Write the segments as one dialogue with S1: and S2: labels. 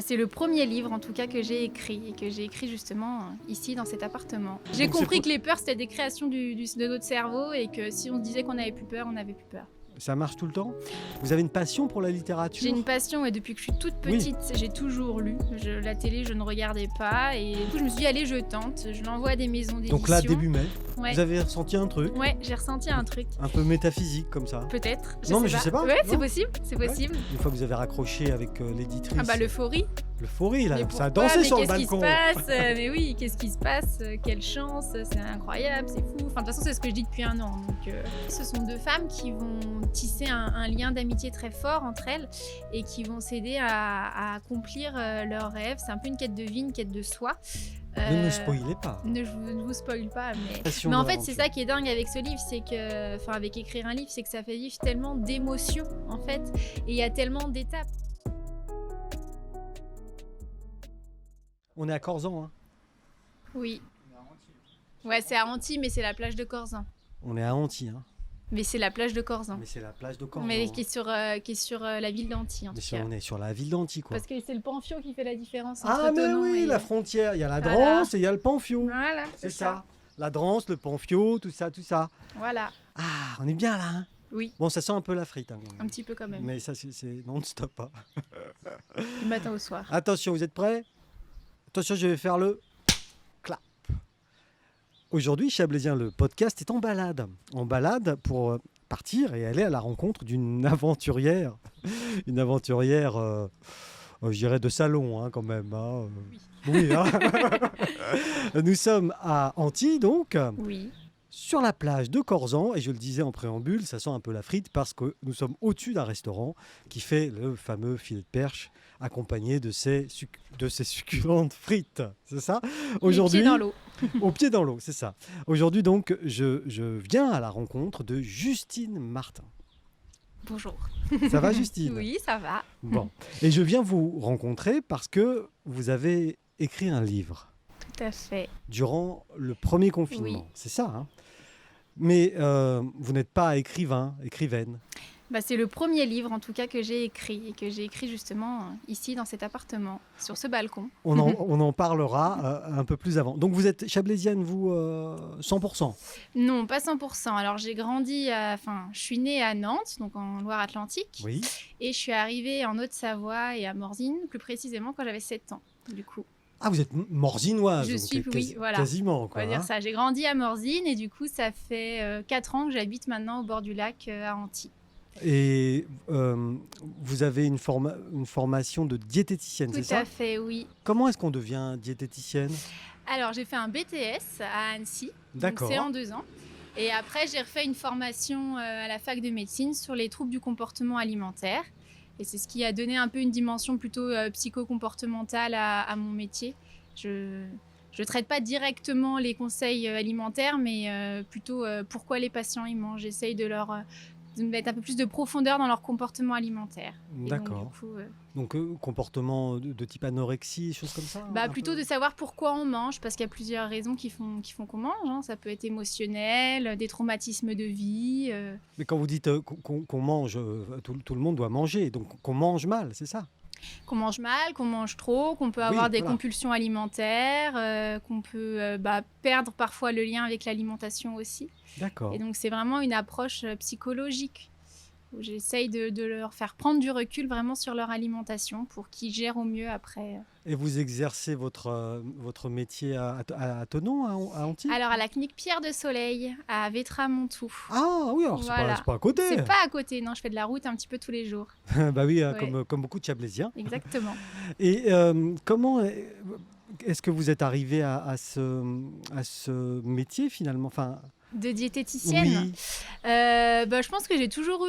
S1: C'est le premier livre en tout cas que j'ai écrit et que j'ai écrit justement ici dans cet appartement. J'ai
S2: Donc,
S1: compris que les peurs c'était des créations de notre cerveau et que si on se disait qu'on n'avait plus peur, on n'avait plus peur.
S2: Ça marche tout le temps? Vous avez une passion pour la littérature?
S1: J'ai une passion et depuis que je suis toute petite, j'ai toujours lu. La télé, je ne regardais pas et du coup je me suis dit allez je tente, je l'envoie à des maisons d'édition.
S2: Donc là, début mai,
S1: Ouais.
S2: vous avez ressenti un truc
S1: Ouais, j'ai ressenti un truc.
S2: un peu métaphysique comme ça?
S1: Peut-être.
S2: Je sais pas.
S1: Ouais,
S2: Non.
S1: c'est possible, c'est possible.
S2: Une fois que vous avez raccroché avec l'éditrice,
S1: L'euphorie.
S2: l'euphorie, là,
S1: Mais
S2: ça a
S1: pourquoi?
S2: dansé
S1: Mais
S2: sur le
S1: qu'est-ce qui
S2: balcon.
S1: se passe? Mais oui, qu'est-ce qui se passe? Quelle chance, c'est incroyable, c'est fou. Enfin, de toute façon, c'est ce que je dis depuis un an. Donc, ce sont deux femmes qui vont tisser un lien d'amitié très fort entre elles et qui vont s'aider à accomplir leurs rêves. C'est un peu une quête de vie, une quête de soi.
S2: Ne nous spoilez pas.
S1: Je ne vous spoil pas,
S2: Passion
S1: mais en fait,
S2: d'aventure.
S1: c'est ça qui est dingue avec ce livre, c'est que, enfin, avec écrire un livre, c'est que ça fait vivre tellement d'émotions, en fait, et il y a tellement d'étapes.
S2: On est à Corzan, hein.
S1: Oui. Ouais, c'est à Antibes, mais c'est la plage de Corzan.
S2: On est à Antilles, hein.
S1: Mais c'est la plage de Corzan.
S2: Mais c'est la plage de Corzan.
S1: Mais
S2: hein.
S1: qui est sur la ville d'Antibes, en tout cas.
S2: On est sur la ville d'Antilles, quoi.
S1: Parce que c'est le Panfio qui fait la différence entre
S2: Ah, mais
S1: Thonon
S2: oui,
S1: et...
S2: la frontière. Il y a la
S1: Voilà.
S2: Drance et il y a le Panfio.
S1: Voilà,
S2: C'est ça. La Drance, le Panfio, tout ça, tout ça.
S1: Voilà,
S2: Ah, on est bien là, hein.
S1: oui,
S2: Bon, ça sent un peu la frite, hein, quand même.
S1: un petit peu quand même.
S2: Mais ça, c'est non-stop. Hein.
S1: Du matin au soir.
S2: Attention, vous êtes prêts? Attention, je vais faire le clap. Aujourd'hui, Chablaisien, le podcast est en balade. En balade pour partir et aller à la rencontre d'une aventurière. Une aventurière, je dirais, de salon, hein, quand même. Hein. Oui. Hein. Nous sommes à Antibes, donc.
S1: Oui,
S2: Sur la plage de Corzan, et je le disais en préambule, ça sent un peu la frite parce que nous sommes au-dessus d'un restaurant qui fait le fameux filet de perche accompagné de ses succulentes frites. C'est ça?
S1: Aujourd'hui, les pieds dans l'eau.
S2: Au pied dans l'eau, c'est ça. Aujourd'hui donc, je viens à la rencontre de Justine Martin.
S1: Bonjour.
S2: Ça va Justine?
S1: Oui, ça va.
S2: Bon. Et je viens vous rencontrer parce que vous avez écrit un livre
S1: Tout à fait.
S2: durant le premier confinement.
S1: Oui.
S2: C'est ça, hein? Mais vous n'êtes pas écrivaine.
S1: C'est le premier livre en tout cas que j'ai écrit et que j'ai écrit justement ici dans cet appartement, sur ce balcon.
S2: On en parlera un peu plus avant. Donc vous êtes chablaisienne, vous, 100%?
S1: Non, pas 100%. Alors j'ai grandi, je suis née à Nantes, donc en Loire-Atlantique,
S2: Oui.
S1: et je suis arrivée en Haute-Savoie et à Morzine, plus précisément quand j'avais 7 ans, du coup.
S2: Ah, vous êtes morzinoise.
S1: Je
S2: donc
S1: suis, oui, voilà.
S2: Quasiment,
S1: On
S2: quoi.
S1: va dire ça. J'ai grandi à Morzine et du coup ça fait 4 ans que j'habite maintenant au bord du lac à Antibes.
S2: Et vous avez une formation de diététicienne, c'est
S1: Tout
S2: ça?
S1: à fait, oui.
S2: Comment est-ce qu'on devient diététicienne?
S1: Alors j'ai fait un BTS à Annecy, donc
S2: D'accord.
S1: c'est en 2 ans. Et après j'ai refait une formation à la fac de médecine sur les troubles du comportement alimentaire. Et c'est ce qui a donné un peu une dimension plutôt psycho-comportementale à mon métier. Je traite pas directement les conseils alimentaires, mais plutôt pourquoi les patients ils mangent. J'essaye de mettre un peu plus de profondeur dans leur comportement alimentaire. Et
S2: D'accord. Donc, comportement de type anorexie, choses comme ça?
S1: Plutôt de savoir pourquoi on mange, parce qu'il y a plusieurs raisons qui font qu'on mange. Hein. Ça peut être émotionnel, des traumatismes de vie.
S2: Mais quand vous dites qu'on mange, tout le monde doit manger, donc qu'on mange mal, c'est ça?
S1: Qu'on mange mal, qu'on mange trop, qu'on peut avoir des compulsions alimentaires, qu'on peut perdre parfois le lien avec l'alimentation aussi.
S2: D'accord.
S1: Et donc c'est vraiment une approche psychologique où j'essaye de leur faire prendre du recul vraiment sur leur alimentation pour qu'ils gèrent au mieux après.
S2: Et vous exercez votre métier à Thonon, à Antibes?
S1: Alors à la clinique Pierre de Soleil, à Vétramontou.
S2: Ah oui, alors
S1: Voilà.
S2: c'est pas à côté.
S1: C'est pas à côté, non, je fais de la route un petit peu tous les jours.
S2: Bah oui, hein,
S1: Ouais.
S2: comme beaucoup de Chablaisiens.
S1: Exactement.
S2: Et comment est-ce que vous êtes arrivé à ce métier finalement?
S1: De diététicienne.
S2: Oui.
S1: Je pense que j'ai toujours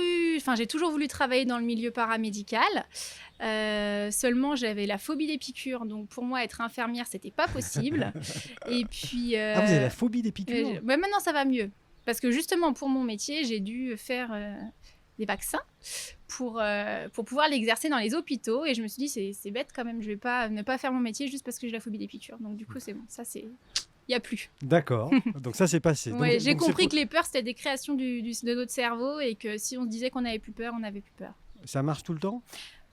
S1: voulu travailler dans le milieu paramédical. Seulement, j'avais la phobie des piqûres, donc pour moi, être infirmière, c'était pas possible. Et puis.
S2: Ah, vous avez la phobie des piqûres?
S1: Maintenant, ça va mieux, parce que justement pour mon métier, j'ai dû faire des vaccins pour pouvoir l'exercer dans les hôpitaux. Et je me suis dit, c'est bête quand même, je vais pas ne pas faire mon métier juste parce que j'ai la phobie des piqûres. Donc du coup, c'est bon, ça c'est. Il n'y a plus.
S2: D'accord, donc ça c'est passé.
S1: Ouais, j'ai
S2: donc
S1: compris que les peurs, c'était des créations de notre cerveau et que si on se disait qu'on n'avait plus peur, on n'avait plus peur.
S2: Ça marche tout le temps?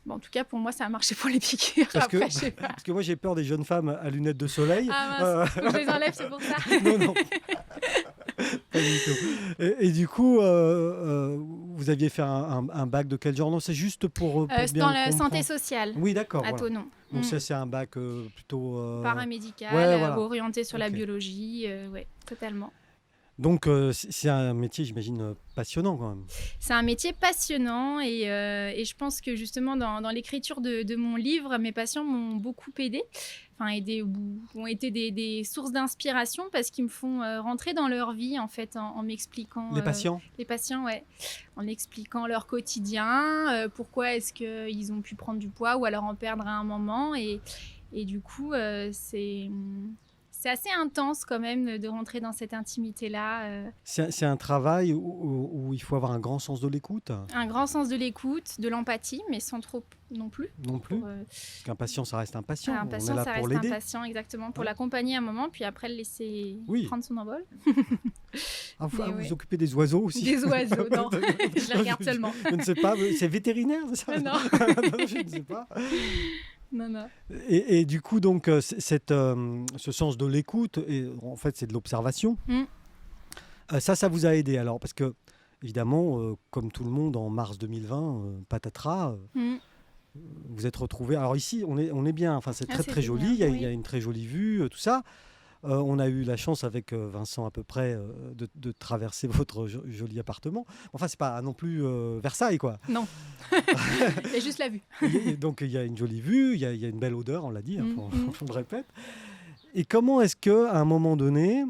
S1: Bon, en tout cas, pour moi, ça a marché pour les piqûres.
S2: Parce
S1: Après,
S2: que,
S1: je sais pas.
S2: parce que moi, j'ai peur des jeunes femmes à lunettes de soleil.
S1: Ah mince, faut que je les enlève, c'est pour ça.
S2: Non, non, pas du tout. Et du coup, vous aviez fait un bac de quel genre? Non, c'est juste pour
S1: C'est
S2: bien
S1: dans la
S2: comprendre.
S1: santé sociale,
S2: Oui, d'accord.
S1: à
S2: Voilà.
S1: Thonon.
S2: Donc ça, c'est un bac plutôt...
S1: Paramédical,
S2: ouais, voilà.
S1: orienté sur la
S2: Ok.
S1: biologie, ouais, totalement.
S2: Donc c'est un métier, j'imagine, passionnant quand même.
S1: C'est un métier passionnant et je pense que justement dans l'écriture de mon livre, mes patients m'ont beaucoup aidé, ont été des sources d'inspiration parce qu'ils me font rentrer dans leur vie en fait en m'expliquant.
S2: Les patients?
S1: Les patients, ouais, en expliquant leur quotidien, pourquoi est-ce qu'ils ont pu prendre du poids ou alors en perdre à un moment et du coup c'est assez intense quand même de rentrer dans cette intimité-là.
S2: C'est un travail où il faut avoir un grand sens de l'écoute?
S1: Un grand sens de l'écoute, de l'empathie, mais sans trop non plus.
S2: Non plus?
S1: Pour,
S2: Parce qu'un patient, ça reste un patient.
S1: un
S2: On est
S1: patient,
S2: là
S1: ça
S2: pour
S1: reste un
S2: l'aider.
S1: patient, exactement, pour
S2: Ouais.
S1: l'accompagner un moment, puis après le laisser
S2: Oui.
S1: prendre son envol.
S2: Ah, vous
S1: Mais
S2: vous
S1: ouais.
S2: occupez des oiseaux aussi?
S1: Des oiseaux, non, je les regarde seulement.
S2: Je ne sais pas, c'est vétérinaire, c'est ça?
S1: Non.
S2: Non, je ne sais pas.
S1: Non, non.
S2: Et du coup, donc, ce sens de l'écoute, en fait, c'est de l'observation.
S1: Mm.
S2: Ça vous a aidé alors? Parce que, évidemment, comme tout le monde, en mars 2020, patatras,
S1: Mm.
S2: vous êtes retrouvés. Alors ici, on est bien, enfin, c'est
S1: Ah,
S2: très, très
S1: c'était
S2: joli,
S1: bien,
S2: il y a
S1: oui.
S2: une très jolie vue, tout ça. On a eu la chance avec Vincent à peu près de traverser votre joli appartement. Enfin, c'est pas non plus Versailles, quoi.
S1: Non. Il y a juste la vue.
S2: Donc il y a une jolie vue, il y a une belle odeur, on l'a dit, hein,
S1: Mm.
S2: on le répète. Et comment est-ce qu'à un moment donné,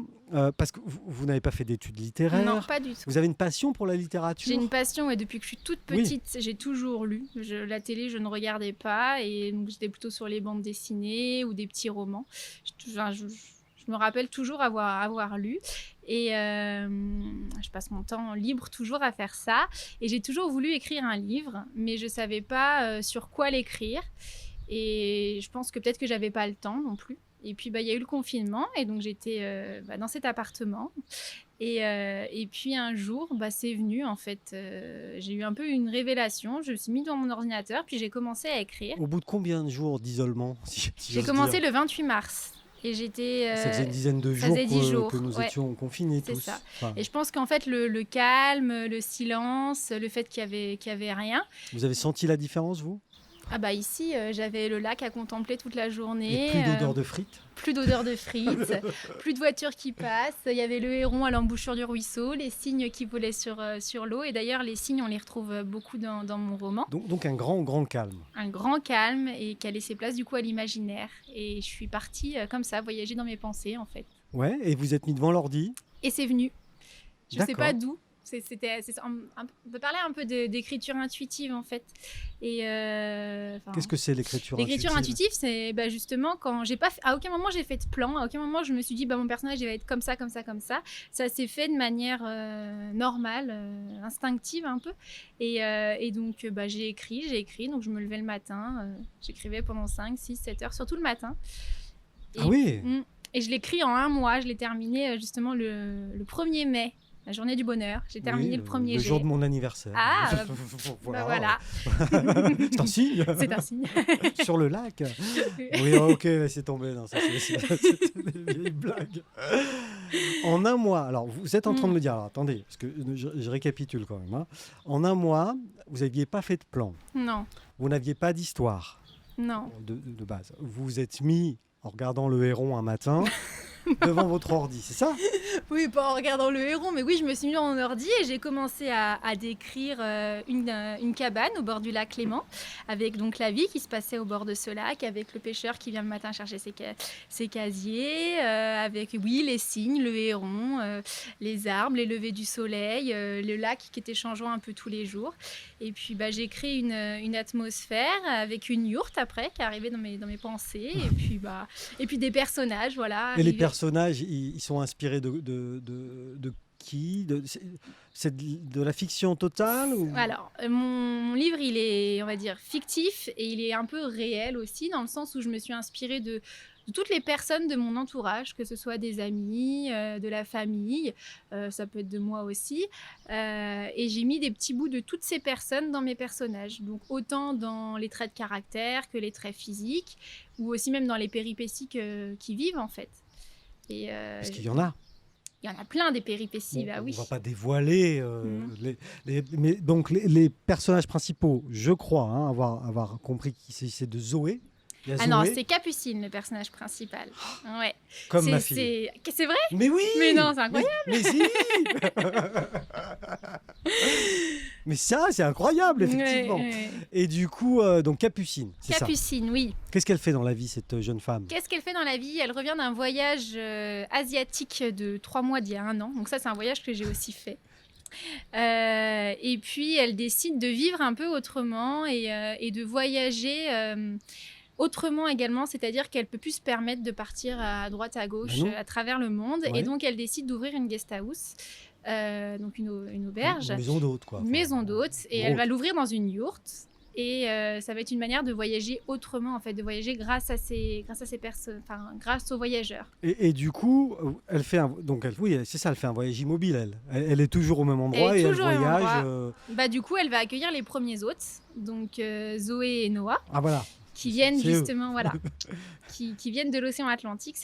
S2: parce que vous n'avez pas fait d'études littéraires,
S1: Non, pas du tout.
S2: vous avez une passion pour la littérature?
S1: J'ai une passion et depuis que je suis toute
S2: Oui.
S1: petite, j'ai toujours lu. La télé, je ne regardais pas et donc j'étais plutôt sur les bandes dessinées ou des petits romans. Je me rappelle toujours avoir lu et je passe mon temps libre toujours à faire ça et j'ai toujours voulu écrire un livre mais je savais pas sur quoi l'écrire et je pense que peut-être que j'avais pas le temps non plus. Et puis, il y a eu le confinement et donc j'étais dans cet appartement. Et puis un jour, c'est venu en fait. J'ai eu un peu une révélation. Je me suis mise devant mon ordinateur, puis j'ai commencé à écrire.
S2: Au bout de combien de jours d'isolement, si
S1: J'ai
S2: j'ose
S1: commencé
S2: dire?
S1: le 28 mars. Et j'étais.
S2: Ça faisait une dizaine de
S1: ça
S2: jours,
S1: faisait 10 jours,
S2: que nous
S1: ouais.
S2: étions confinés
S1: C'est
S2: tous.
S1: ça.
S2: Enfin,
S1: Et je pense qu'en fait, le calme, le silence, le fait qu'il y avait rien.
S2: vous avez senti la différence, vous?
S1: Ah bah ici, j'avais le lac à contempler toute la journée.
S2: Et plus d'odeur de frites?
S1: Plus d'odeur de frites, plus de voitures qui passent. Il y avait le héron à l'embouchure du ruisseau, les cygnes qui volaient sur l'eau. Et d'ailleurs, les cygnes, on les retrouve beaucoup dans mon roman.
S2: Donc un grand calme.
S1: Un grand calme et qui a laissé place du coup à l'imaginaire. Et je suis partie comme ça, voyager dans mes pensées en fait.
S2: Ouais, et vous êtes mis devant l'ordi?
S1: Et c'est venu. Je ne sais
S2: D'accord.
S1: pas d'où. On peut parler un peu d'écriture intuitive en fait. Et
S2: Qu'est-ce que c'est l'écriture
S1: l'écriture
S2: intuitive?
S1: intuitive, c'est justement quand j'ai pas fait, à aucun moment j'ai fait de plan, à aucun moment je me suis dit mon personnage il va être comme ça, comme ça, comme ça. Ça s'est fait de manière normale, instinctive un peu. Et donc j'ai écrit, donc je me levais le matin, j'écrivais pendant 5, 6, 7 heures, surtout le matin.
S2: Ah oui.
S1: Et je l'ai écrit en un mois, je l'ai terminé justement le 1er mai. La journée du bonheur. J'ai terminé le 1er
S2: Le
S1: jet.
S2: jour de mon anniversaire.
S1: Ah, voilà.
S2: C'est un signe.
S1: C'est un signe.
S2: Sur le lac. Oui, ok, laissez tomber. Non, ça, c'est des vieilles blagues. En un mois, alors vous êtes en train de me dire, alors attendez, parce que je récapitule quand même. Hein. En un mois, vous n'aviez pas fait de plan.
S1: Non,
S2: Vous n'aviez pas d'histoire
S1: non.
S2: de base. Vous vous êtes mis en regardant le héron un matin devant votre ordi, c'est ça?
S1: Oui, pas en regardant le héron, mais oui, je me suis mis dans mon ordi et j'ai commencé à décrire une cabane au bord du lac Clément, avec donc la vie qui se passait au bord de ce lac, avec le pêcheur qui vient le matin chercher ses casiers, avec les cygnes, le héron, les arbres, les levées du soleil, le lac qui était changeant un peu tous les jours. Et puis j'ai créé une atmosphère avec une yourte après qui est arrivée dans mes pensées, et puis des personnages, voilà.
S2: Et les
S1: arrivés.
S2: personnages, ils sont inspirés de qui? C'est de la fiction totale ou...
S1: Alors, mon livre, il est, on va dire, fictif et il est un peu réel aussi, dans le sens où je me suis inspirée de toutes les personnes de mon entourage, que ce soit des amis, de la famille, ça peut être de moi aussi. Et j'ai mis des petits bouts de toutes ces personnes dans mes personnages. Donc autant dans les traits de caractère que les traits physiques, ou aussi même dans les péripéties qu'ils vivent en fait. Et,
S2: Parce qu'il y en a.
S1: il y en a plein des péripéties,
S2: Bon,
S1: bah oui.
S2: on va pas dévoiler
S1: Mhm.
S2: mais donc les personnages principaux, je crois hein, avoir compris qu'il s'agissait de Zoé. Il y a
S1: Ah non,
S2: Zoé,
S1: c'est Capucine le personnage principal. Ouais.
S2: comme ma fille.
S1: C'est vrai?
S2: Mais oui.
S1: Mais non, c'est incroyable.
S2: Mais si. Mais ça, c'est incroyable, effectivement.
S1: Ouais.
S2: Et du coup, donc Capucine, c'est ça.
S1: Capucine, oui.
S2: Qu'est-ce qu'elle fait dans la vie, cette jeune femme?
S1: Qu'est-ce qu'elle fait dans la vie? Elle revient d'un voyage asiatique de 3 mois d'il y a 1 an. Donc ça, c'est un voyage que j'ai aussi fait. Et puis, elle décide de vivre un peu autrement et de voyager autrement également. C'est-à-dire qu'elle peut plus se permettre de partir à droite, à gauche,
S2: Ben non.
S1: à travers le monde.
S2: Ouais.
S1: Et donc, elle décide d'ouvrir une guest house, donc une auberge.
S2: Une maison d'hôte, quoi.
S1: Une maison d'hôte. Et
S2: Gros.
S1: elle va l'ouvrir dans une yourte. Et ça va être une manière de voyager autrement, en fait, de voyager grâce à ces personnes, enfin, grâce aux voyageurs.
S2: Et du coup, elle fait oui, c'est ça, elle fait un voyage immobile, elle est toujours au même endroit
S1: Elle est
S2: et elle
S1: toujours au même
S2: voyage.
S1: endroit. Bah, du coup, elle va accueillir les premiers hôtes, donc Zoé et Noah,
S2: Ah voilà.
S1: qui viennent
S2: C'est eux.
S1: justement, voilà, qui viennent de l'océan Atlantique.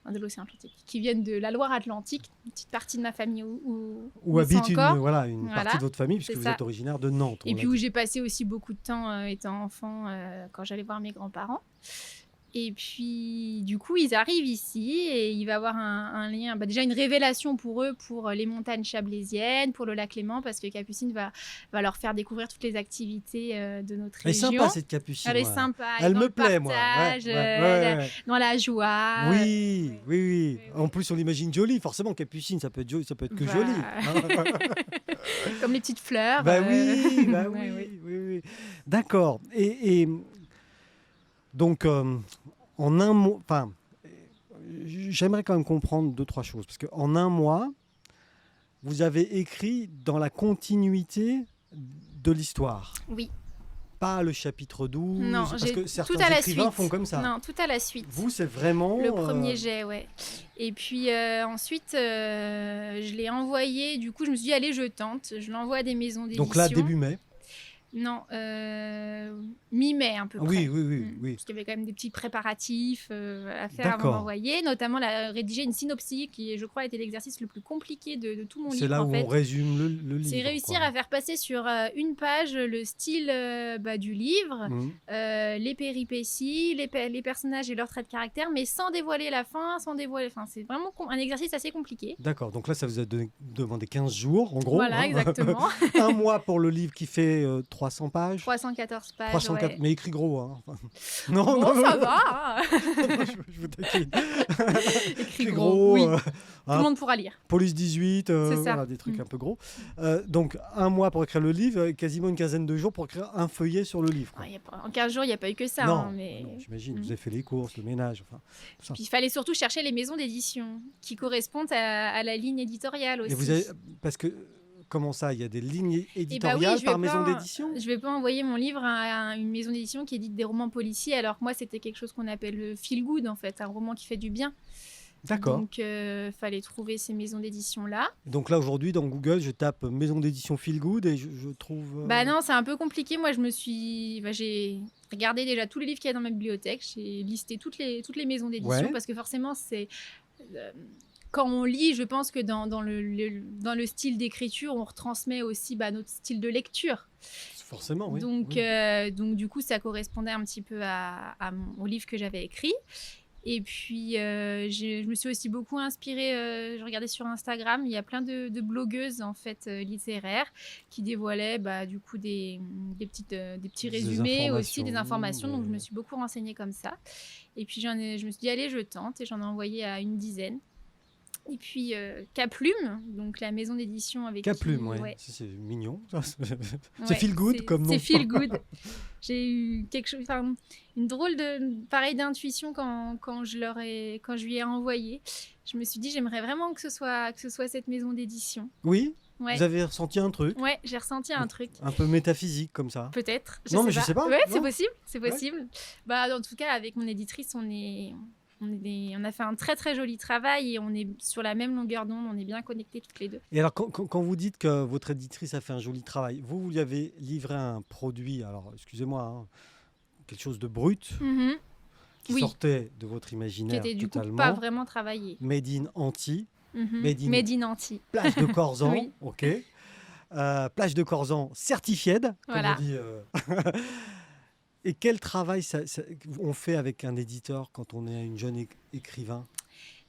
S1: De l'océan Atlantique, qui viennent de la Loire-Atlantique, une petite partie de ma famille où
S2: Où
S1: ils
S2: habite
S1: sont encore.
S2: une
S1: Voilà,
S2: partie de votre famille, puisque
S1: c'est
S2: vous
S1: ça.
S2: êtes originaire de Nantes.
S1: Et puis où j'ai passé aussi beaucoup de temps étant enfant quand j'allais voir mes grands-parents. Et puis du coup ils arrivent ici et il va y avoir un lien, déjà une révélation pour eux, pour les montagnes chablaisiennes, pour le lac Léman, parce que Capucine va leur faire découvrir toutes les activités de notre
S2: Elle est
S1: région.
S2: sympa, cette Capucine.
S1: Elle est
S2: ouais.
S1: sympa,
S2: Elle
S1: dans
S2: me
S1: le
S2: plaît, moi.
S1: partage,
S2: Ouais.
S1: dans la joie.
S2: Oui.
S1: Oui.
S2: En plus, on l'imagine jolie. Forcément, Capucine, ça peut être que
S1: Bah.
S2: joli. hein.
S1: Comme les petites fleurs.
S2: Bah oui,
S1: Ouais.
S2: oui. D'accord. Et donc, en un mois, enfin, j'aimerais quand même comprendre 2-3 choses. Parce qu'en un mois, vous avez écrit dans la continuité de l'histoire.
S1: Oui.
S2: Pas le chapitre 12.
S1: Non,
S2: parce
S1: j'ai
S2: que
S1: tout
S2: certains
S1: à la
S2: écrivains
S1: suite.
S2: font comme ça.
S1: Non, tout à la suite.
S2: Vous, c'est vraiment...
S1: Le premier jet, ouais. Et puis ensuite, je l'ai envoyé. Du coup, je me suis dit, allez, je tente. Je l'envoie à des maisons d'édition.
S2: Donc là, début mai.
S1: Non, mi-mai à peu près.
S2: Oui.
S1: Parce qu'il y avait quand même des petits préparatifs à faire
S2: D'accord.
S1: avant d'envoyer. Notamment, rédiger une synopsis qui, je crois, était l'exercice le plus compliqué de tout mon livre.
S2: C'est là où
S1: en fait.
S2: on résume le livre.
S1: C'est réussir
S2: quoi.
S1: à faire passer sur une page le style du livre,
S2: Mhm.
S1: les péripéties, les personnages et leurs traits de caractère, mais sans dévoiler la fin, c'est vraiment un exercice assez compliqué.
S2: D'accord, donc là, ça vous a demandé 15 jours, en gros.
S1: Voilà,
S2: hein.
S1: exactement.
S2: Un mois pour le livre qui fait 300 pages.
S1: 314 pages.
S2: 304,
S1: ouais.
S2: mais écrit gros. Hein. Non,
S1: Bon,
S2: non,
S1: ça
S2: non,
S1: va. Hein.
S2: je vous taquine.
S1: Écrit gros, oui. Tout
S2: hein,
S1: le monde pourra lire.
S2: Police 18,
S1: C'est ça.
S2: voilà, des trucs un peu gros. Donc, un mois pour écrire le livre, quasiment une quinzaine de jours pour écrire un feuillet sur le livre. quoi.
S1: En 15 jours, il n'y a pas eu que ça.
S2: non,
S1: hein, mais...
S2: non, j'imagine, vous avez fait les courses, le ménage, enfin, tout ça.
S1: Puis il fallait surtout chercher les maisons d'édition qui correspondent à la ligne éditoriale aussi.
S2: Et vous avez, parce que, comment ça, il y a des lignes éditoriales
S1: Eh ben oui,
S2: par maison d'édition?
S1: Je vais pas envoyer mon livre à une maison d'édition qui édite des romans policiers, alors que moi, c'était quelque chose qu'on appelle le feel good, en fait, un roman qui fait du bien.
S2: D'accord.
S1: Donc, fallait trouver ces maisons d'édition-là.
S2: Donc là, aujourd'hui, dans Google, je tape maison d'édition Feel Good et je trouve...
S1: Bah non, c'est un peu compliqué. Moi, j'ai regardé déjà tous les livres qu'il y a dans ma bibliothèque. J'ai listé toutes les maisons d'édition
S2: Ouais.
S1: parce que forcément, c'est... quand on lit, je pense que dans le style d'écriture, on retransmet aussi notre style de lecture.
S2: Forcément, oui.
S1: Donc,
S2: oui.
S1: donc du coup, ça correspondait un petit peu au livre que j'avais écrit. Et puis, je me suis aussi beaucoup inspirée. Je regardais sur Instagram, il y a plein de blogueuses en fait littéraires qui dévoilaient du coup des petits résumés aussi, des informations. Donc, je me suis beaucoup renseignée comme ça. Et puis, je me suis dit, allez, je tente. Et j'en ai envoyé à une dizaine. Et puis, Caplume, donc la maison d'édition avec
S2: Caplume,
S1: qui...
S2: ouais. C'est mignon. C'est
S1: Ouais,
S2: feel good comme nom.
S1: C'est feel good. J'ai eu une drôle d'intuition quand je lui ai envoyé. Je me suis dit, j'aimerais vraiment que ce soit cette maison d'édition.
S2: Oui.
S1: Ouais.
S2: Vous avez ressenti un truc,
S1: Ouais, j'ai ressenti un truc.
S2: un peu métaphysique comme ça.
S1: Peut-être.
S2: Non, mais je sais pas.
S1: Ouais,
S2: Non.
S1: c'est possible. C'est possible. Bah, en tout cas, avec mon éditrice, on a fait un très très joli travail et on est sur la même longueur d'onde. On est bien connectés toutes les deux.
S2: Et alors, quand vous dites que votre éditrice a fait un joli travail, vous lui avez livré un produit, alors excusez-moi, hein, quelque chose de brut,
S1: Mhm.
S2: qui
S1: Oui.
S2: sortait de votre
S1: Qui
S2: imaginaire
S1: était du coup
S2: totalement,
S1: pas vraiment travaillé.
S2: made in anti,
S1: Mhm.
S2: Made in-
S1: Made in Anti.
S2: plage de Corzan,
S1: Oui.
S2: ok. Plage de Corzan certified, comme
S1: Voilà.
S2: on dit. Et quel travail on fait avec un éditeur quand on est une jeune écrivain?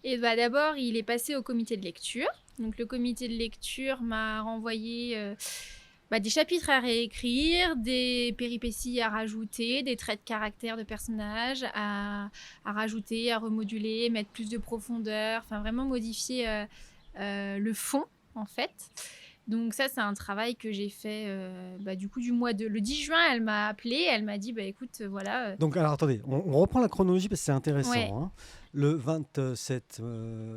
S1: Et bah, d'abord, il est passé au comité de lecture. Donc, le comité de lecture m'a renvoyé des chapitres à réécrire, des péripéties à rajouter, des traits de caractère de personnages à rajouter, à remoduler, mettre plus de profondeur, enfin vraiment modifier le fond, en fait. Donc ça, c'est un travail que j'ai fait du coup le 10 juin, elle m'a appelée, elle m'a dit, écoute, voilà.
S2: Donc, alors attendez, on reprend la chronologie parce que c'est intéressant.
S1: Ouais.
S2: Hein. Le 27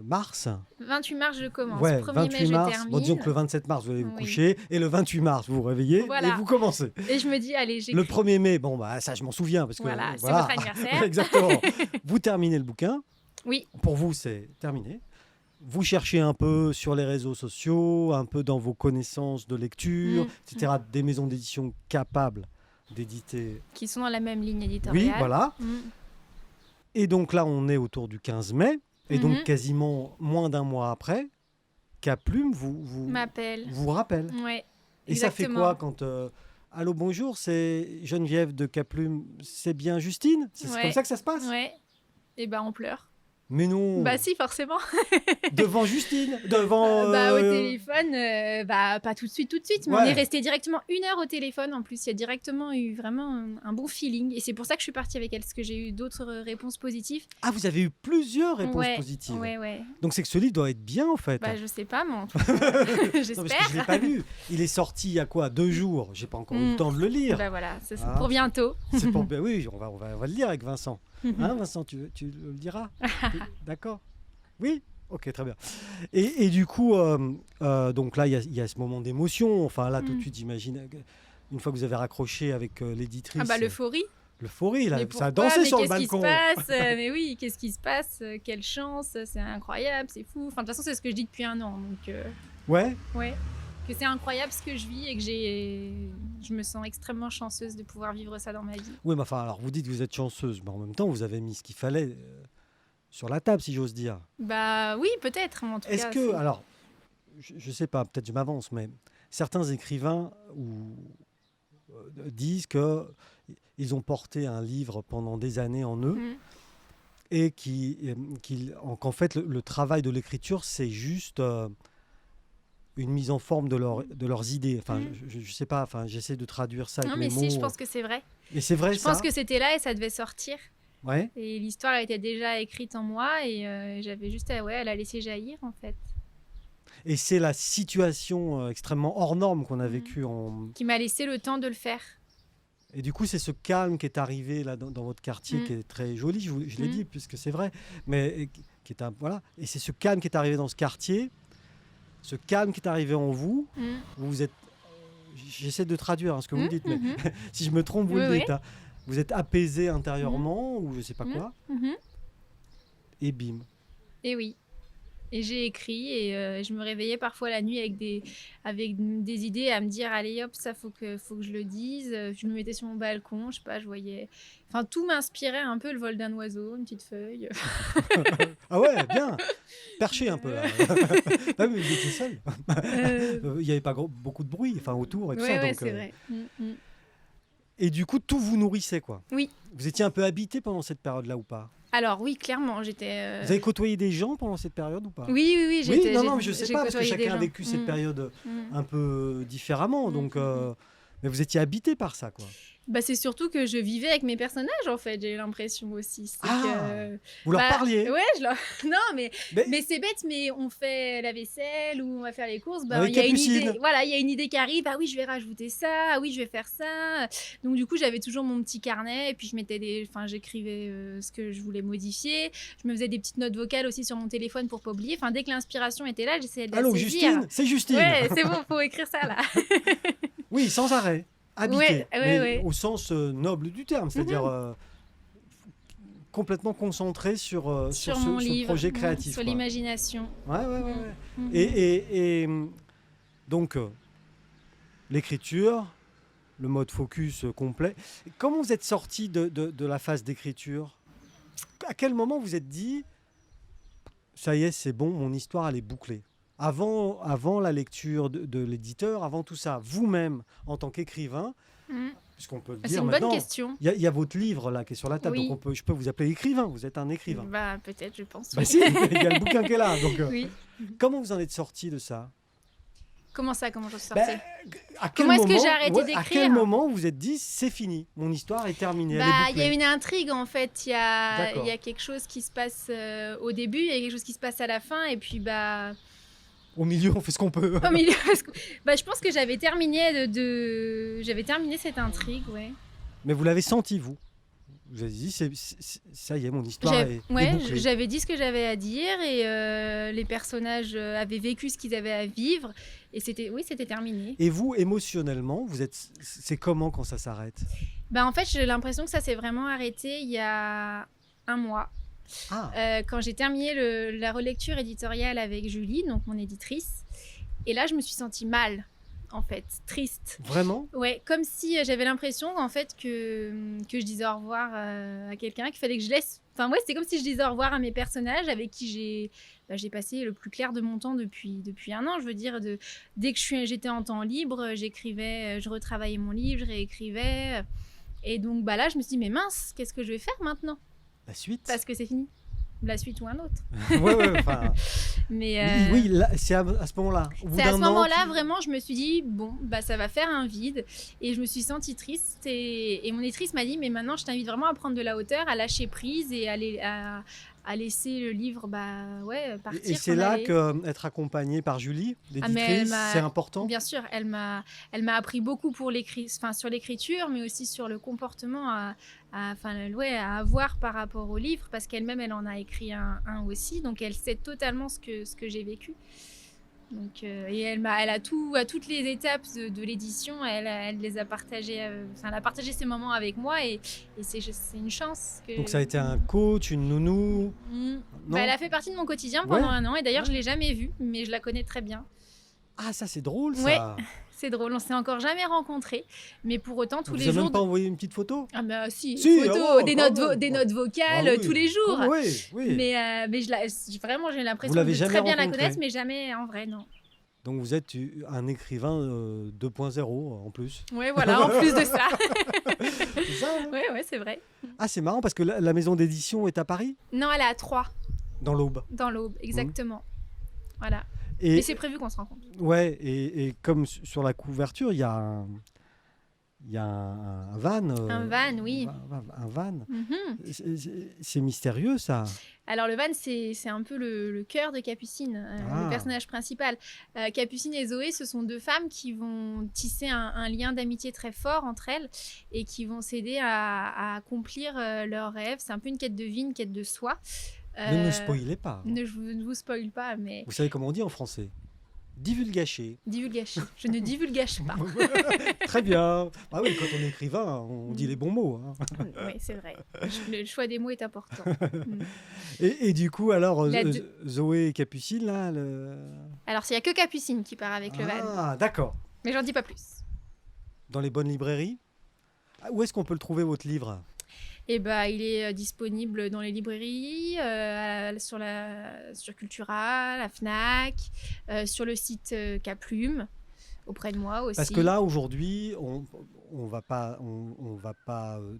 S2: mars,
S1: 28 mars, je commence.
S2: ouais,
S1: 1er
S2: 28
S1: mai, je
S2: mars,
S1: termine.
S2: bon, disons que le 27 mars, vous allez vous
S1: Oui.
S2: coucher, et le 28 mars, vous vous réveillez,
S1: Voilà.
S2: et vous commencez.
S1: Et je me dis, allez,
S2: Le
S1: j'écris.
S2: 1er mai, bon, bah, ça, je m'en souviens, parce que
S1: Voilà, c'est
S2: voilà.
S1: votre anniversaire.
S2: Exactement. Vous terminez le bouquin,
S1: Oui,
S2: pour vous, c'est terminé. Vous cherchez un peu sur les réseaux sociaux, un peu dans vos connaissances de lecture, etc., des maisons d'édition capables d'éditer.
S1: qui sont dans la même ligne éditoriale.
S2: Oui, voilà.
S1: Mm.
S2: Et donc là, on est autour du 15 mai, et donc
S1: Mhm.
S2: quasiment moins d'un mois après, Caplume vous
S1: M'appelle.
S2: rappelle.
S1: Ouais.
S2: Et ça fait
S1: exactement.
S2: quoi quand allô, bonjour, c'est Geneviève de Caplume, c'est bien Justine? C'est
S1: Ouais.
S2: comme ça que ça se passe?
S1: Ouais. Et on pleure.
S2: Mais non.
S1: Bah si, forcément.
S2: Devant Justine, devant.
S1: Au téléphone, pas tout de suite, mais
S2: Ouais.
S1: on est resté directement 1 heure au téléphone. En plus, il y a directement eu vraiment un bon feeling. Et c'est pour ça que je suis partie avec elle, parce que j'ai eu d'autres réponses positives.
S2: Ah, vous avez eu plusieurs réponses
S1: Ouais,
S2: positives.
S1: Ouais.
S2: Donc c'est que ce livre doit être bien en fait.
S1: Je sais pas, mais en tout cas,
S2: Non, parce que
S1: j'espère.
S2: je l'ai pas lu. Il est sorti il y a quoi, 2 jours. J'ai pas encore eu le temps de le lire.
S1: Voilà, c'est
S2: Ah.
S1: pour bientôt.
S2: C'est pour. Ben oui, on va le lire avec Vincent. Hein, Vincent, tu le diras? D'accord. Oui. Ok, très bien. Et du coup, donc là, il y a ce moment d'émotion. Enfin, là, tout de suite, j'imagine, une fois que vous avez raccroché avec l'éditrice.
S1: L'euphorie.
S2: L'euphorie, là,
S1: Mais
S2: ça a
S1: pourquoi?
S2: dansé
S1: Mais
S2: sur le
S1: qu'est-ce qui se
S2: balcon.
S1: passe? Mais oui, qu'est-ce qui se passe? Quelle chance, c'est incroyable, c'est fou. Enfin, de toute façon, c'est ce que je dis depuis 1 an. Donc,
S2: Ouais.
S1: que c'est incroyable ce que je vis et que je me sens extrêmement chanceuse de pouvoir vivre ça dans ma vie.
S2: Oui, mais enfin, alors vous dites que vous êtes chanceuse, mais en même temps, vous avez mis ce qu'il fallait sur la table, si j'ose dire.
S1: Oui, peut-être, mais en tout
S2: Est-ce
S1: cas.
S2: que, alors, je sais pas, peut-être je m'avance, mais certains écrivains disent que ils ont porté un livre pendant des années en eux et qu'en fait, le travail de l'écriture, c'est juste une mise en forme de leurs idées. Enfin, je sais pas, enfin, j'essaie de traduire ça avec
S1: Non,
S2: mes
S1: mais
S2: mots.
S1: si, je pense que c'est vrai.
S2: Et c'est vrai,
S1: Je
S2: ça?
S1: pense que c'était là et ça devait sortir.
S2: Ouais.
S1: Et l'histoire était déjà écrite en moi et j'avais juste à la laisser jaillir, en fait.
S2: Et c'est la situation extrêmement hors norme qu'on a vécue
S1: Qui m'a laissé le temps de le faire.
S2: Et du coup, c'est ce calme qui est arrivé là dans votre quartier qui est très joli, je l'ai dit, puisque c'est vrai, mais qui est voilà. Et c'est ce calme qui est arrivé dans ce quartier, ce calme qui est arrivé en vous, où vous êtes, j'essaie de traduire ce que vous dites, mais si je me trompe, vous le dites. Hein. Vous êtes apaisé intérieurement, ou je sais pas quoi, et bim.
S1: Et oui. Et j'ai écrit et je me réveillais parfois la nuit avec des idées à me dire allez hop, ça faut que je le dise. Je me mettais sur mon balcon, je sais pas, je voyais. Enfin, tout m'inspirait un peu, le vol d'un oiseau, une petite feuille.
S2: Ah ouais, bien. Perché un peu là. Ah oui, vous étiez seul. Il n'y avait pas beaucoup de bruit, enfin autour et tout ça.
S1: Ouais,
S2: Donc,
S1: c'est vrai.
S2: Et du coup, tout vous nourrissait, quoi.
S1: Oui.
S2: Vous étiez un peu habité pendant cette période-là ou pas?
S1: Alors oui, clairement, j'étais.
S2: Vous avez côtoyé des gens pendant cette période ou pas?
S1: Oui.
S2: Non, mais je sais pas, parce que chacun a vécu cette période un peu différemment. Donc, Mais vous étiez habité par ça, quoi.
S1: Bah, c'est surtout que je vivais avec mes personnages, en fait, j'ai l'impression aussi. C'est
S2: Vous leur parliez.
S1: Ouais, non, mais
S2: Mais
S1: c'est bête, mais on fait la vaisselle ou on va faire les courses,
S2: avec
S1: il y a une
S2: Capucine.
S1: idée, voilà, il y a une idée qui arrive, ah oui, je vais rajouter ça, ah oui, je vais faire ça. Donc du coup, j'avais toujours mon petit carnet et puis j'écrivais ce que je voulais modifier. Je me faisais des petites notes vocales aussi sur mon téléphone pour pas oublier. Enfin, dès que l'inspiration était là, j'essayais de la
S2: allô,
S1: saisir.
S2: Justine, c'est Justine.
S1: Ouais, c'est bon, faut écrire ça là.
S2: Oui, sans arrêt, habité,
S1: Ouais.
S2: au sens noble du terme, c'est-à-dire complètement concentré sur
S1: mon
S2: ce
S1: livre,
S2: projet créatif.
S1: sur
S2: quoi.
S1: l'imagination.
S2: Ouais.
S1: Mhm.
S2: Et donc, l'écriture, le mode focus complet. Comment vous êtes sorti de la phase d'écriture ? À quel moment vous êtes dit, ça y est, c'est bon, mon histoire, elle est bouclée ? Avant la lecture de l'éditeur, avant tout ça, vous-même, en tant qu'écrivain,
S1: Mhm.
S2: puisqu'on peut le
S1: C'est
S2: dire
S1: une
S2: maintenant,
S1: bonne question.
S2: il y a votre livre là qui est sur la table,
S1: Oui.
S2: donc je peux vous appeler écrivain, vous êtes un écrivain.
S1: Bah, peut-être, je pense.
S2: Bah
S1: Oui.
S2: si, il y a le bouquin qui est là. Donc,
S1: Oui.
S2: comment vous en êtes sorti de ça ?
S1: Comment ça, comment je suis
S2: Ben,
S1: sortie
S2: à quel
S1: Comment est-ce que
S2: moment-
S1: j'ai arrêté
S2: À
S1: d'écrire
S2: quel moment vous vous êtes dit, c'est fini, mon histoire est terminée, elle est
S1: Bah, il y a
S2: bouclée.
S1: une intrigue en fait. Il y
S2: D'accord.
S1: a quelque chose qui se passe au début, il y a quelque chose qui se passe à la fin, et puis bah,
S2: Au milieu, on fait ce qu'on peut.
S1: au milieu, bah, je pense que j'avais terminé j'avais terminé cette intrigue, ouais.
S2: Mais vous l'avez senti, vous. Vous avez dit, ça y est, mon histoire est bouclée.
S1: J'avais dit ce que j'avais à dire et les personnages avaient vécu ce qu'ils avaient à vivre et c'était terminé.
S2: Et vous, émotionnellement, c'est comment quand ça s'arrête ?
S1: Bah, en fait, j'ai l'impression que ça s'est vraiment arrêté il y a un mois. Quand j'ai terminé la relecture éditoriale avec Julie, donc mon éditrice. Et là, je me suis sentie mal, en fait, triste.
S2: Vraiment ?
S1: Ouais, comme si j'avais l'impression en fait que je disais au revoir à quelqu'un, qu'il fallait que je laisse. Enfin, ouais, c'est comme si je disais au revoir à mes personnages avec qui j'ai passé le plus clair de mon temps depuis un an. Je veux dire, dès que j'étais en temps libre, j'écrivais, je retravaillais mon livre, je réécrivais. Et donc, bah là, je me suis dit, mais mince, qu'est-ce que je vais faire maintenant ?
S2: La suite ?
S1: Parce que c'est fini. La suite ou un autre.
S2: Ouais, enfin.
S1: Mais
S2: Oui, là, c'est à ce moment-là.
S1: c'est à ce moment-là, vraiment, je me suis dit, bon, bah, ça va faire un vide. Et je me suis sentie triste. Et mon éditrice m'a dit, mais maintenant, je t'invite vraiment à prendre de la hauteur, à lâcher prise et à laisser le livre partir.
S2: Et c'est là qu'être accompagné par Julie, l'éditrice, c'est important.
S1: Bien sûr, elle m'a appris beaucoup sur l'écriture, mais aussi sur le comportement à avoir par rapport au livre, parce qu'elle-même, elle en a écrit un aussi, donc elle sait totalement ce que j'ai vécu. Donc, et elle a à toutes les étapes de l'édition, elle les a partagées, elle a partagé ces moments avec moi et c'est une chance.
S2: Donc ça a été un coach, une nounou.
S1: Elle a fait partie de mon quotidien pendant un an et d'ailleurs je l'ai jamais vue, mais je la connais très bien.
S2: Ah, ça c'est drôle ça.
S1: Ouais. C'est drôle, on s'est encore jamais rencontrés, mais pour autant tous les jours.
S2: Vous n'avez même pas envoyé une petite photo ?
S1: Ah bah si, photos, des notes vocales tous les jours.
S2: Oui.
S1: Mais vraiment j'ai l'impression de très bien la connaître, mais jamais en vrai, non.
S2: Donc vous êtes un écrivain 2.0 en plus.
S1: Oui, voilà, en plus de ça.
S2: C'est ça, hein ?
S1: Ouais, c'est vrai.
S2: Ah, c'est marrant parce que la maison d'édition est à Paris ?
S1: Non, elle est à Troyes.
S2: Dans l'Aube.
S1: Dans l'Aube, exactement. Voilà.
S2: Et,
S1: mais c'est prévu qu'on se rencontre.
S2: Ouais, et comme sur la couverture, il y a un van.
S1: Un van, oui.
S2: Un van.
S1: Mm-hmm.
S2: C'est mystérieux, ça.
S1: Alors, le van, c'est un peu le cœur de Capucine, le personnage principal. Capucine et Zoé, ce sont deux femmes qui vont tisser un lien d'amitié très fort entre elles et qui vont s'aider à accomplir leurs rêves. C'est un peu une quête de vie, une quête de soi.
S2: Ne nous spoilez pas.
S1: Ne vous spoil pas, mais...
S2: Vous savez comment on dit en français ? Divulgacher.
S1: Divulgacher. Je ne divulgage pas.
S2: Très bien. Ah oui, quand on est écrivain, on dit les bons mots. Hein.
S1: Oui, c'est vrai. Le choix des mots est important.
S2: Et du coup, alors, Zoé et Capucine, là
S1: Alors, il n'y a que Capucine qui part avec le van.
S2: Ah, d'accord.
S1: Mais j'en dis pas plus.
S2: Dans les bonnes librairies ? Où est-ce qu'on peut le trouver, votre livre ?
S1: Eh ben, il est disponible dans les librairies, sur Cultura, la Fnac, sur le site Caplume, auprès de moi aussi.
S2: Parce que là, aujourd'hui, on va pas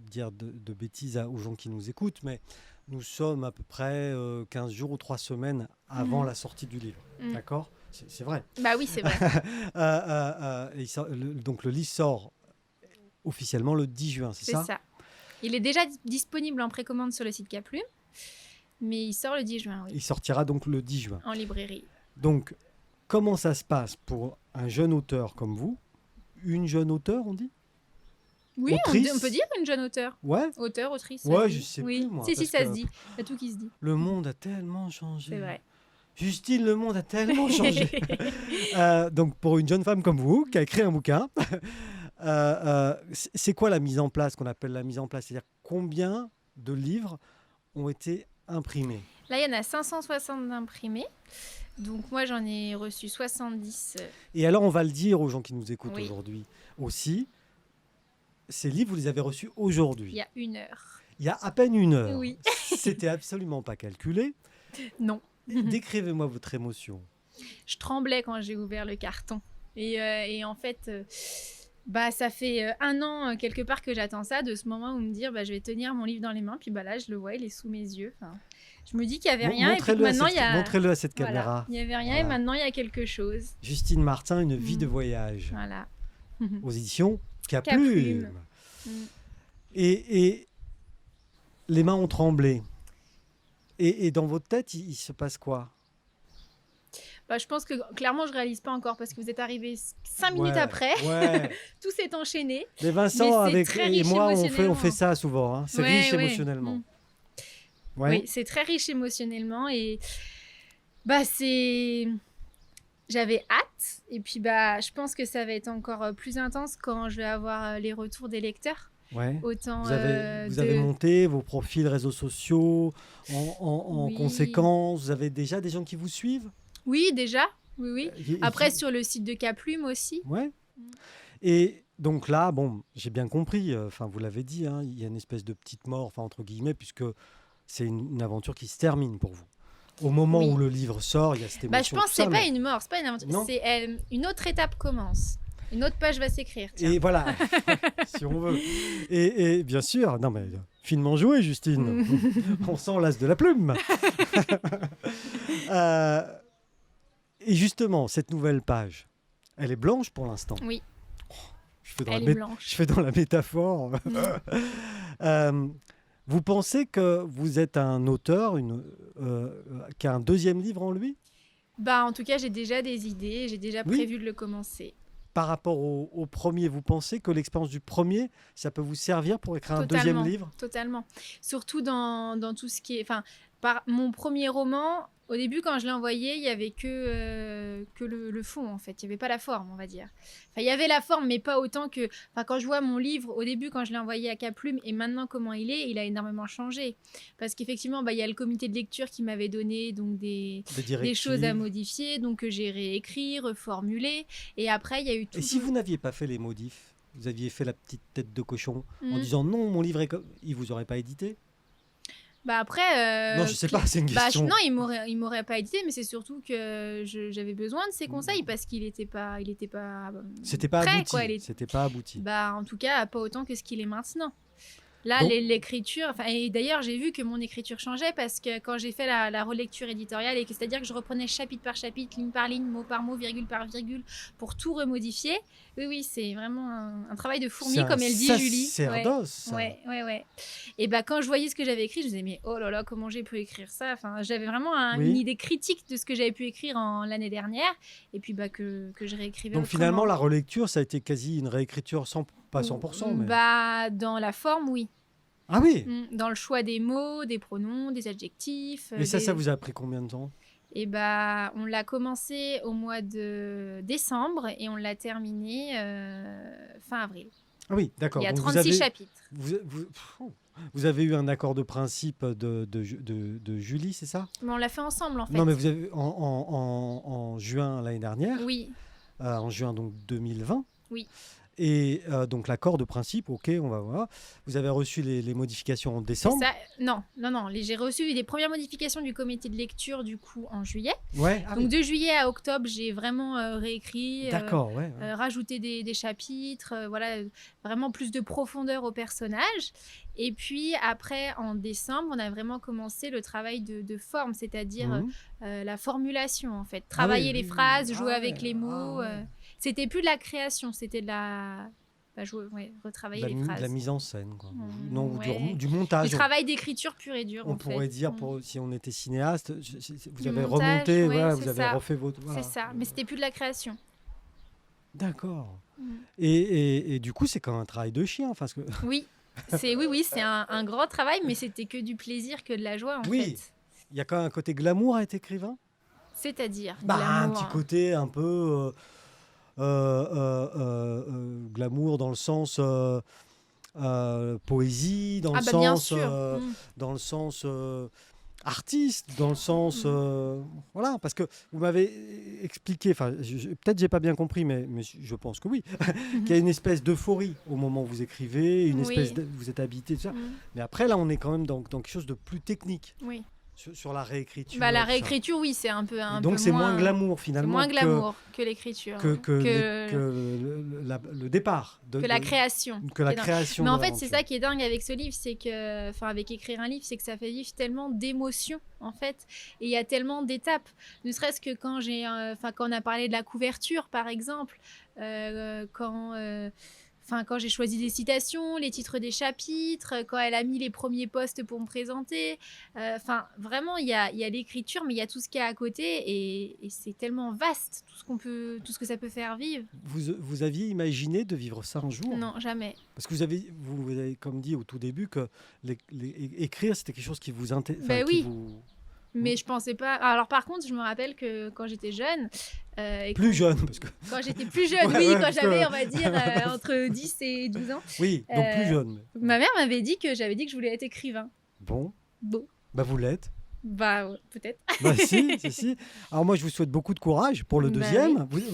S2: dire de bêtises aux gens qui nous écoutent, mais nous sommes à peu près 15 jours ou 3 semaines avant la sortie du livre. D'accord ? C'est vrai.
S1: Bah oui, c'est vrai.
S2: Donc le livre sort officiellement le 10 juin, c'est ça?
S1: C'est ça. Il est déjà disponible en précommande sur le site Caplume, mais il sort le 10 juin, oui,
S2: Il sortira donc le 10 juin.
S1: en librairie.
S2: Donc, comment ça se passe pour un jeune auteur comme vous? Une jeune auteure, on dit?
S1: Oui,
S2: Autrice?
S1: on peut dire une jeune auteure.
S2: Ouais.
S1: Auteur, autrice.
S2: Ouais,
S1: oui.
S2: je sais
S1: oui.
S2: plus, moi,
S1: Si,
S2: parce
S1: ça
S2: que-
S1: se dit. Il y a tout qui se dit.
S2: Le monde a tellement changé.
S1: C'est vrai.
S2: Justine, le monde a tellement changé. Donc, pour une jeune femme comme vous, qui a écrit un bouquin, c'est quoi la mise en place, qu'on appelle la mise en place? C'est-à-dire combien de livres ont été imprimés?
S1: Là, il y en a 560 d'imprimés. Donc, moi, j'en ai reçu 70.
S2: Et alors, on va le dire aux gens qui nous écoutent
S1: Oui.
S2: aujourd'hui aussi, ces livres, vous les avez reçus aujourd'hui.
S1: Il y a 1 heure.
S2: Il y a à peine 1 heure.
S1: Oui.
S2: C'était absolument pas calculé.
S1: Non.
S2: Décrivez-moi votre émotion.
S1: Je tremblais quand j'ai ouvert le carton. Et en fait, ça fait 1 an, quelque part, que j'attends ça, de ce moment où me dire, je vais tenir mon livre dans les mains. Puis là, je le vois, il est sous mes yeux. Enfin, je me dis qu'il n'y avait rien. Et puis que maintenant, il y a...
S2: Montrez-le à cette
S1: Voilà.
S2: caméra.
S1: Il n'y avait rien et
S2: Voilà.
S1: maintenant, il y a quelque chose.
S2: Justine Martin, Une vie de
S1: Mm.
S2: voyage.
S1: Voilà.
S2: Aux éditions Caplume.
S1: Caplume. Mm.
S2: Et les mains ont tremblé. Et dans votre tête, il se passe quoi?
S1: Je pense que clairement, je réalise pas encore parce que vous êtes arrivés 5 minutes
S2: Ouais,
S1: après.
S2: Ouais.
S1: Tout s'est enchaîné.
S2: Mais
S1: Mais
S2: Vincent
S1: c'est
S2: avec
S1: très
S2: et
S1: riche
S2: moi, on
S1: émotionnellement.
S2: fait ça souvent. Hein. C'est
S1: Ouais,
S2: riche
S1: ouais.
S2: émotionnellement.
S1: Mm.
S2: Ouais.
S1: Oui, c'est très riche émotionnellement et c'est... J'avais hâte et puis je pense que ça va être encore plus intense quand je vais avoir les retours des lecteurs.
S2: Ouais.
S1: Autant
S2: Vous avez monté vos profils réseaux sociaux en
S1: Oui.
S2: conséquence. Vous avez déjà des gens qui vous suivent?
S1: Oui, déjà. Oui, oui.
S2: Et
S1: Après,
S2: qui-
S1: sur le site de Caplume aussi.
S2: Ouais.
S1: Mm.
S2: Et donc là, bon, j'ai bien compris. Enfin, vous l'avez dit, hein, il y a une espèce de petite mort, enfin entre guillemets, puisque c'est une aventure qui se termine pour vous. Au moment
S1: Oui.
S2: où le livre sort, il y a cette émotion.
S1: Je pense
S2: tout
S1: que c'est
S2: ça,
S1: pas
S2: mais-
S1: une mort, c'est pas une aventure.
S2: Non.
S1: C'est une autre étape commence. Une autre page va s'écrire. Tiens.
S2: Et voilà, si on veut. Et bien sûr, non mais finement joué, Justine. On sent l'as de la plume. Et justement, cette nouvelle page, elle est blanche pour l'instant.
S1: Oui.
S2: Je fais dans,
S1: Elle
S2: la,
S1: est
S2: mé-
S1: blanche.
S2: je fais dans la métaphore. Vous pensez que vous êtes un auteur qui a un deuxième livre en lui?
S1: En tout cas, j'ai déjà des idées. J'ai déjà
S2: Oui.
S1: prévu de le commencer.
S2: Par rapport au premier, vous pensez que l'expérience du premier, ça peut vous servir pour écrire un
S1: Totalement.
S2: deuxième livre?
S1: Totalement. Surtout dans tout ce qui est... par mon premier roman, au début, quand je l'ai envoyé, il n'y avait que le fond, en fait. Il n'y avait pas la forme, on va dire. Il y avait la forme, mais pas autant que... quand je vois mon livre, au début, quand je l'ai envoyé à Caplume, et maintenant, comment il a énormément changé. Parce qu'effectivement, il y a le comité de lecture qui m'avait donné donc, des choses à
S2: directives.
S1: modifier, donc que j'ai réécrit, reformulé. Et après, il y a eu tout...
S2: Et si vous n'aviez pas fait les modifs, vous aviez fait la petite tête de cochon en
S1: Mhm.
S2: disant non, mon livre est comme... Il vous aurait pas édité?
S1: Après...
S2: Non, je sais pas, c'est une question.
S1: Non, il m'aurait pas édité, mais c'est surtout que j'avais besoin de ses conseils parce qu'il était pas
S2: C'était pas
S1: prêt,
S2: abouti.
S1: quoi.
S2: C'était pas abouti.
S1: En tout cas, pas autant que ce qu'il est maintenant. Là,
S2: Donc-
S1: l'écriture, et d'ailleurs, j'ai vu que mon écriture changeait parce que quand j'ai fait la relecture éditoriale, et c'est-à-dire que je reprenais chapitre par chapitre, ligne par ligne, mot par mot, virgule par virgule, pour tout remodifier. Oui, c'est vraiment un travail de fourmi,
S2: C'est un
S1: comme elle dit Julie.
S2: sacerdoce, ça.
S1: Ouais. Et quand je voyais ce que j'avais écrit, je me disais, mais oh là là, comment j'ai pu écrire ça? J'avais vraiment
S2: Oui.
S1: une idée critique de ce que j'avais pu écrire l'année dernière, et puis que je réécrivais
S2: Donc
S1: autrement.
S2: finalement, la relecture, ça a été quasi une réécriture, pas 100%, mais...
S1: Dans la forme, oui.
S2: Ah oui.
S1: Dans le choix des mots, des pronoms, des adjectifs.
S2: Et ça vous a pris combien de temps?
S1: Et on l'a commencé au mois de décembre et on l'a terminé fin avril.
S2: Ah oui, d'accord.
S1: Il y a
S2: Donc
S1: 36 chapitres.
S2: vous avez eu un accord de principe de Julie, c'est ça?
S1: Mais on l'a fait ensemble, en fait.
S2: Non, mais vous avez en juin l'année dernière,
S1: Oui,
S2: en juin donc 2020.
S1: Oui.
S2: Et donc l'accord de principe, ok, on va voir. Vous avez reçu les modifications en
S1: c'est
S2: décembre.
S1: ça. Non. J'ai reçu les premières modifications du comité de lecture, du coup, en juillet.
S2: Ouais. Ah
S1: Donc,
S2: oui.
S1: de juillet à octobre, j'ai vraiment réécrit.
S2: D'accord, ouais.
S1: Rajouter des chapitres, vraiment plus de profondeur au personnage. Et puis après, en décembre, on a vraiment commencé le travail de forme, c'est-à-dire
S2: Mhm.
S1: la formulation, en fait. Travailler
S2: oui,
S1: les
S2: oui,
S1: phrases,
S2: oui.
S1: jouer
S2: Ah
S1: avec
S2: ouais,
S1: les mots.
S2: ah ouais.
S1: C'était plus de la création, c'était de retravailler les phrases.
S2: De la mise en scène, quoi. Non,
S1: Ouais.
S2: du montage.
S1: Du travail d'écriture pur et dur,
S2: On
S1: en
S2: pourrait
S1: fait.
S2: dire, si on était cinéaste, vous
S1: Du
S2: avez
S1: montage,
S2: remonté,
S1: ouais,
S2: voilà,
S1: c'est
S2: vous avez
S1: ça.
S2: refait votre... Voilà.
S1: C'est ça, mais c'était plus de la création.
S2: D'accord.
S1: Mm.
S2: Et du coup, c'est comme un travail de chien. Parce que...
S1: Oui, c'est un grand travail, mais c'était que du plaisir, que de la joie, en
S2: Oui.
S1: fait.
S2: Il y a quand même un côté glamour à être écrivain.
S1: C'est-à-dire
S2: Un
S1: glamour.
S2: petit côté un peu glamour dans le sens poésie, dans le
S1: bien
S2: sens,
S1: sûr.
S2: dans le sens artiste, dans le sens voilà, parce que vous m'avez expliqué, enfin peut-être j'ai pas bien compris, mais je pense que oui, qu'il y a une espèce d'euphorie au moment où vous écrivez, une espèce vous êtes habité, tout ça. Mais après là, on est quand même dans quelque chose de plus technique.
S1: Oui.
S2: Sur la réécriture.
S1: La réécriture, oui, c'est un peu
S2: donc
S1: peu
S2: c'est moins glamour finalement.
S1: C'est moins glamour que l'écriture.
S2: Le départ.
S1: Que la création.
S2: Que la création.
S1: Mais en fait, c'est ça qui est dingue avec ce livre, c'est que, avec écrire un livre, c'est que ça fait vivre tellement d'émotions, en fait. Et il y a tellement d'étapes. Ne serait-ce que quand on a parlé de la couverture, par exemple, quand j'ai choisi des citations, les titres des chapitres, quand elle a mis les premiers posts pour me présenter. Vraiment, il y a l'écriture, mais il y a tout ce qu'il y a à côté et c'est tellement vaste, tout ce que ça peut faire vivre.
S2: Vous aviez imaginé de vivre ça un jour ?
S1: Non, jamais.
S2: Parce que vous avez comme dit au tout début que écrire, c'était quelque chose qui vous intéressait.
S1: Ben oui. Mais je pensais pas. Alors par contre, je me rappelle que quand j'étais jeune,
S2: jeune, parce que
S1: quand j'étais plus jeune, quand j'avais, on va dire, entre 10 et 12 ans.
S2: Oui, donc plus jeune.
S1: Ma mère m'avait dit que je voulais être écrivain.
S2: Bon.
S1: Bon.
S2: Bah vous l'êtes.
S1: Bah peut-être.
S2: Bah si. Alors moi, je vous souhaite beaucoup de courage pour le deuxième. Oui.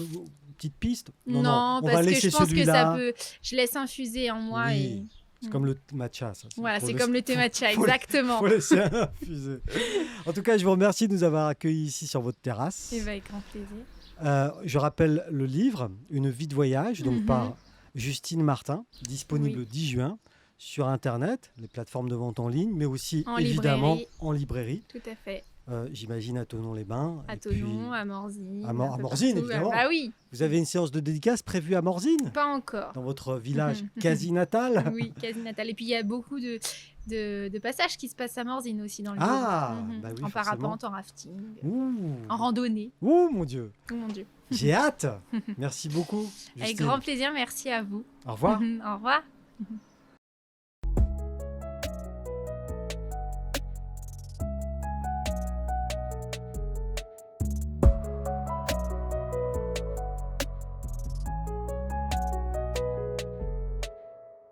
S2: Petite piste.
S1: Non, parce que je pense que ça peut. Je laisse infuser en moi et.
S2: C'est comme le matcha, ça.
S1: Voilà, c'est comme le thé matcha, exactement.
S2: Il faut laisser infuser. En tout cas, je vous remercie de nous avoir accueillis ici sur votre terrasse.
S1: Et avec grand plaisir.
S2: Je rappelle le livre, Une vie de voyage, donc par Justine Martin, disponible le 10 juin sur Internet, les plateformes de vente en ligne, mais aussi évidemment en librairie.
S1: Tout à fait.
S2: J'imagine à Thonon-les-Bains.
S1: À Thonon, à Morzine.
S2: À Morzine, évidemment.
S1: Ah oui.
S2: Vous avez une séance de dédicace prévue à Morzine ?
S1: Pas encore.
S2: Dans votre village quasi natal ?
S1: Oui, quasi natal. Et puis il y a beaucoup de passages qui se passent à Morzine aussi dans le livre.
S2: Bah oui,
S1: en parapente, en rafting,
S2: Ouh.
S1: en randonnée.
S2: Oh mon Dieu.
S1: Oh mon Dieu.
S2: J'ai hâte. Merci beaucoup.
S1: Avec grand plaisir, merci à vous.
S2: Au revoir.
S1: Au revoir.